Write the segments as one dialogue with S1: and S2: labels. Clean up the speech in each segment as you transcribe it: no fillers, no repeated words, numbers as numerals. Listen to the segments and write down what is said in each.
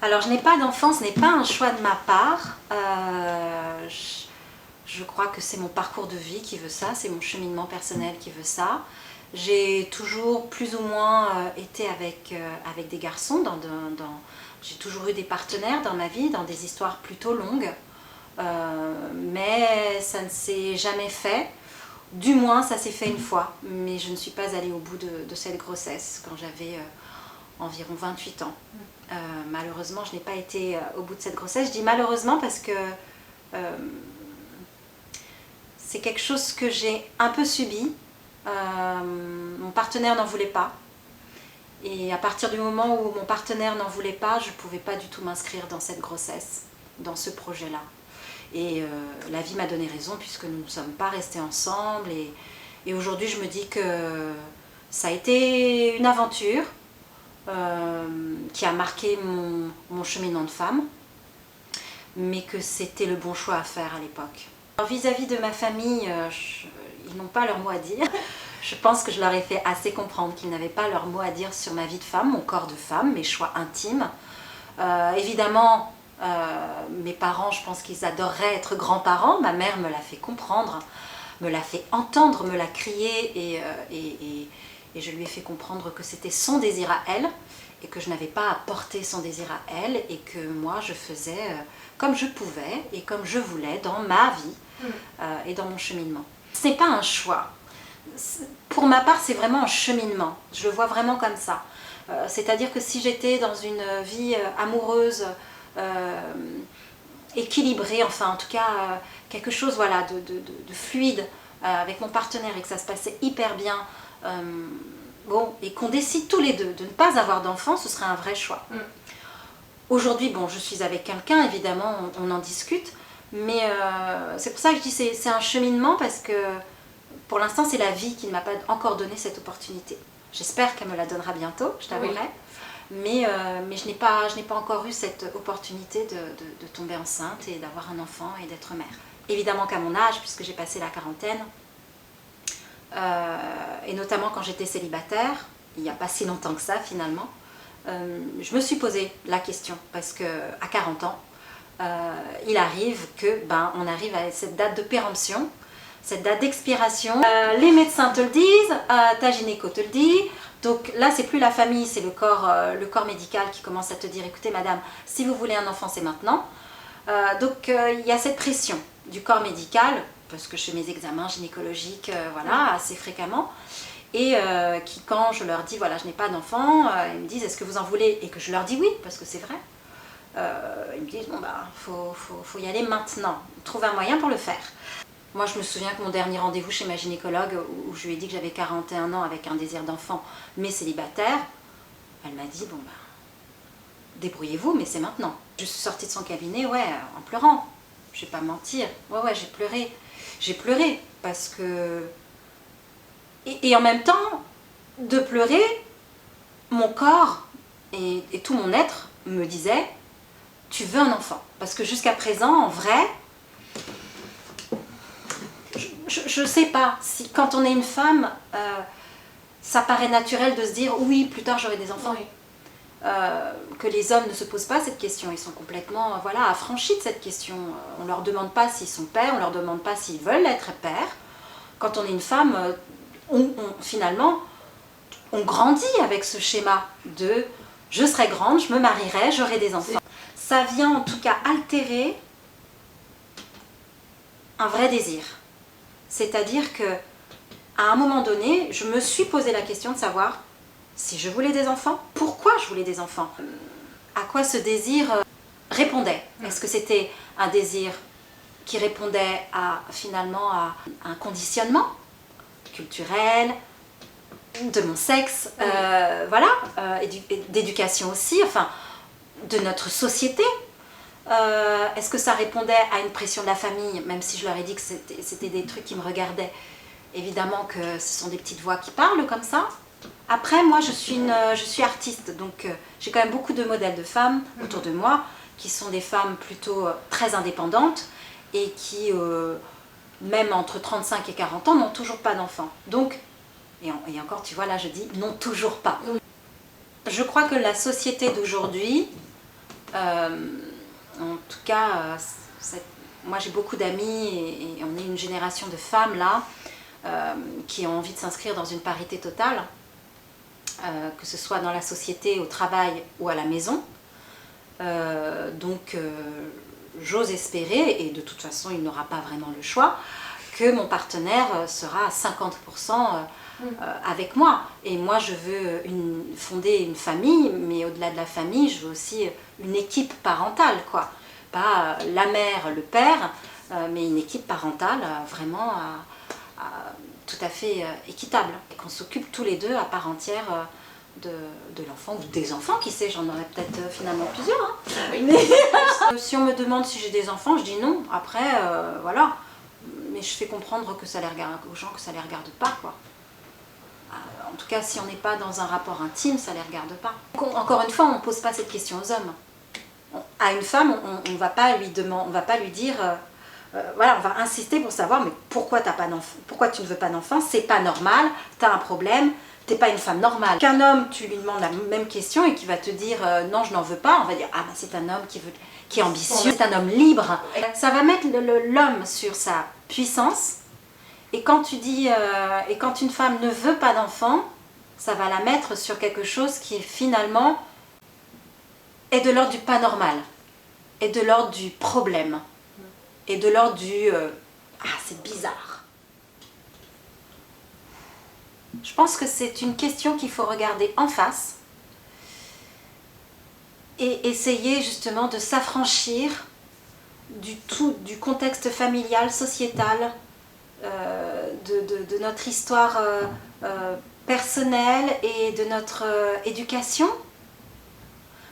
S1: Alors, je n'ai pas d'enfant, ce n'est pas un choix de ma part. Je crois que c'est mon parcours de vie qui veut ça, c'est mon cheminement personnel qui veut ça. J'ai toujours plus ou moins été avec des garçons, j'ai toujours eu des partenaires dans ma vie, dans des histoires plutôt longues. Mais ça ne s'est jamais fait. Du moins, ça s'est fait une fois, mais je ne suis pas allée au bout de cette grossesse quand j'avais environ 28 ans. Malheureusement, je n'ai pas été au bout de cette grossesse. Je dis malheureusement parce que c'est quelque chose que j'ai un peu subi. Mon partenaire n'en voulait pas. Et à partir du moment où mon partenaire n'en voulait pas, je ne pouvais pas du tout m'inscrire dans cette grossesse, dans ce projet-là. Et la vie m'a donné raison puisque nous ne sommes pas restés ensemble. Et aujourd'hui, je me dis que ça a été une aventure qui a marqué mon cheminement de femme, mais que c'était le bon choix à faire à l'époque. Vis-à-vis de ma famille, ils n'ont pas leur mot à dire. Je pense que je leur ai fait assez comprendre qu'ils n'avaient pas leur mot à dire sur ma vie de femme, mon corps de femme, mes choix intimes. Évidemment, mes parents, je pense qu'ils adoreraient être grands-parents. Ma mère me l'a fait comprendre, me l'a fait entendre, me l'a crié et je lui ai fait comprendre que c'était son désir à elle et que je n'avais pas à porter son désir à elle et que moi je faisais comme je pouvais et comme je voulais dans ma vie et dans mon cheminement. Ce n'est pas un choix. Pour ma part, c'est vraiment un cheminement. Je le vois vraiment comme ça. C'est-à-dire que si j'étais dans une vie amoureuse, équilibrée, enfin en tout cas quelque chose voilà, de fluide avec mon partenaire et que ça se passait hyper bien, bon, et qu'on décide tous les deux de ne pas avoir d'enfant, ce serait un vrai choix. Aujourd'hui, bon, je suis avec quelqu'un, évidemment, on en discute, mais c'est pour ça que je dis c'est un cheminement parce que pour l'instant, c'est la vie qui ne m'a pas encore donné cette opportunité. J'espère qu'elle me la donnera bientôt, je t'avouerai. Oui. Mais je n'ai pas encore eu cette opportunité de tomber enceinte et d'avoir un enfant et d'être mère. Évidemment qu'à mon âge, puisque j'ai passé la quarantaine, et notamment quand j'étais célibataire, il n'y a pas si longtemps que ça finalement, je me suis posé la question parce qu'à 40 ans, il arrive on arrive à cette date de péremption, cette date d'expiration. Les médecins te le disent, ta gynéco te le dit, donc là c'est plus la famille, c'est le corps médical qui commence à te dire écoutez madame, si vous voulez un enfant c'est maintenant. Donc il y a cette pression du corps médical, parce que je fais mes examens gynécologiques voilà, assez fréquemment, et quand je leur dis voilà je n'ai pas d'enfant, ils me disent est-ce que vous en voulez, et que je leur dis oui, parce que c'est vrai. Ils me disent bon bah faut y aller maintenant, trouve un moyen pour le faire. Moi, je me souviens que mon dernier rendez-vous chez ma gynécologue, où je lui ai dit que j'avais 41 ans avec un désir d'enfant, mais célibataire, elle m'a dit, bon, débrouillez-vous, mais c'est maintenant. Je suis sortie de son cabinet, ouais, en pleurant. Je vais pas mentir. Ouais, j'ai pleuré. J'ai pleuré parce que... Et en même temps, de pleurer, mon corps et tout mon être me disait, tu veux un enfant. Parce que jusqu'à présent, en vrai... Je ne sais pas, si quand on est une femme, ça paraît naturel de se dire oui, plus tard j'aurai des enfants. Oui. Que les hommes ne se posent pas cette question, ils sont complètement affranchis de cette question. On ne leur demande pas s'ils sont pères, on ne leur demande pas s'ils veulent être pères. Quand on est une femme, finalement, on grandit avec ce schéma de je serai grande, je me marierai, j'aurai des enfants. Ça vient en tout cas altérer un vrai désir. C'est-à-dire que à un moment donné, je me suis posé la question de savoir si je voulais des enfants, pourquoi je voulais des enfants, à quoi ce désir répondait. Est-ce que c'était un désir qui répondait finalement à un conditionnement culturel, de mon sexe, d'éducation aussi, enfin, de notre société. Est-ce que ça répondait à une pression de la famille, même si je leur ai dit que c'était des trucs qui me regardaient. Évidemment que ce sont des petites voix qui parlent comme ça. Après, moi, je suis artiste, donc j'ai quand même beaucoup de modèles de femmes autour de moi, qui sont des femmes plutôt très indépendantes et qui, même entre 35 et 40 ans, n'ont toujours pas d'enfants. Donc, et encore, tu vois, là, je dis « n'ont toujours pas ». Je crois que la société d'aujourd'hui En tout cas, moi j'ai beaucoup d'amis et on est une génération de femmes là qui ont envie de s'inscrire dans une parité totale, que ce soit dans la société, au travail ou à la maison. Donc j'ose espérer, et de toute façon il n'aura pas vraiment le choix, que mon partenaire sera à 50% avec moi. Et moi je veux fonder une famille, mais au-delà de la famille, je veux aussi une équipe parentale, quoi. Pas la mère, le père, mais une équipe parentale vraiment tout à fait équitable. Et qu'on s'occupe tous les deux à part entière de l'enfant ou des enfants, qui sait, j'en aurai peut-être finalement plusieurs. Hein. Oui. Mais, si on me demande si j'ai des enfants, je dis non. Après, voilà. Mais je fais comprendre que ça les regarde, aux gens que ça les regarde pas, quoi. En tout cas, si on n'est pas dans un rapport intime, ça les regarde pas. Encore une fois, on ne pose pas cette question aux hommes. À une femme, on ne va pas lui dire, voilà, on va insister pour savoir, mais pourquoi tu ne veux pas d'enfant? C'est pas normal, tu as un problème, tu n'es pas une femme normale. Qu'un homme, tu lui demandes la même question et qui va te dire non, je n'en veux pas, on va dire ah ben c'est un homme qui est ambitieux, c'est un homme libre. Ça va mettre l'homme sur sa puissance, et quand quand une femme ne veut pas d'enfant, ça va la mettre sur quelque chose qui finalement est de l'ordre du pas normal, est de l'ordre du problème, est de l'ordre du ah c'est bizarre. Je pense que c'est une question qu'il faut regarder en face et essayer justement de s'affranchir du contexte familial, sociétal, de notre histoire personnelle et de notre éducation,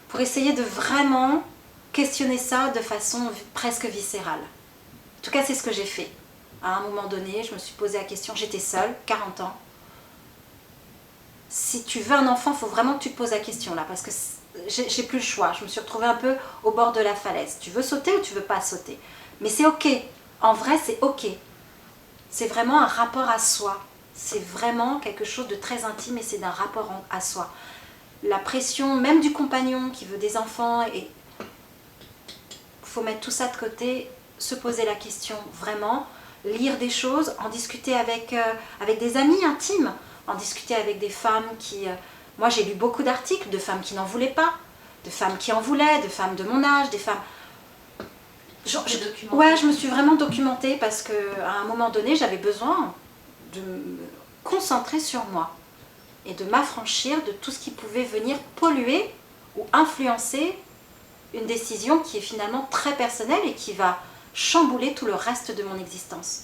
S1: pour essayer de vraiment questionner ça de façon presque viscérale. En tout cas, c'est ce que j'ai fait. À un moment donné, je me suis posé la question, j'étais seule, 40 ans. Si tu veux un enfant, il faut vraiment que tu te poses la question là, parce que j'ai plus le choix. Je me suis retrouvée un peu au bord de la falaise. Tu veux sauter ou tu veux pas sauter? Mais c'est ok. En vrai, c'est ok. C'est vraiment un rapport à soi. C'est vraiment quelque chose de très intime et c'est d'un rapport à soi. La pression, même du compagnon qui veut des enfants, et faut mettre tout ça de côté, se poser la question vraiment, lire des choses, en discuter avec des amis intimes, en discuter avec des femmes qui... moi j'ai lu beaucoup d'articles de femmes qui n'en voulaient pas, de femmes qui en voulaient, de femmes de mon âge, des femmes... Ouais, je me suis vraiment documentée parce qu'à un moment donné, j'avais besoin de me concentrer sur moi et de m'affranchir de tout ce qui pouvait venir polluer ou influencer une décision qui est finalement très personnelle et qui va chambouler tout le reste de mon existence.